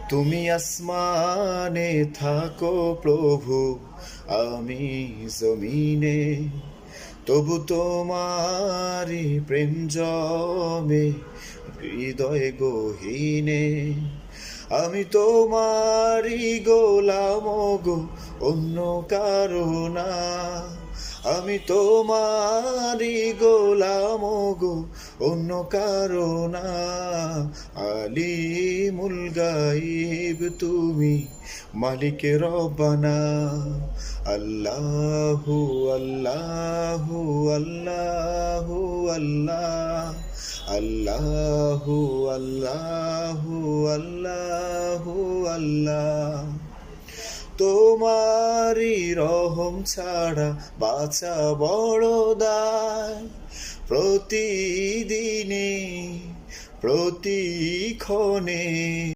তুমি আসমানে থাকো প্রভু, আমি জমিনে, তবু তোমারি প্রেম জমে হৃদয় গহীনে। আমি তোমারি গোলাম গো, অন্য কারো না। আমি তোমারি গোলাম গো, অন্য কারো না। আলিমুল গাইব তুমি, মালিক রব্বানা। আল্লাহু আল্লাহু আল্লাহু আল্লাহ, আল্লাহু আল্লাহু আল্লাহু আল্লাহ। তোমারি রহম ছাড়া বাঁচা বড় দায়। প্রতিদিনে প্রতিক্ষণে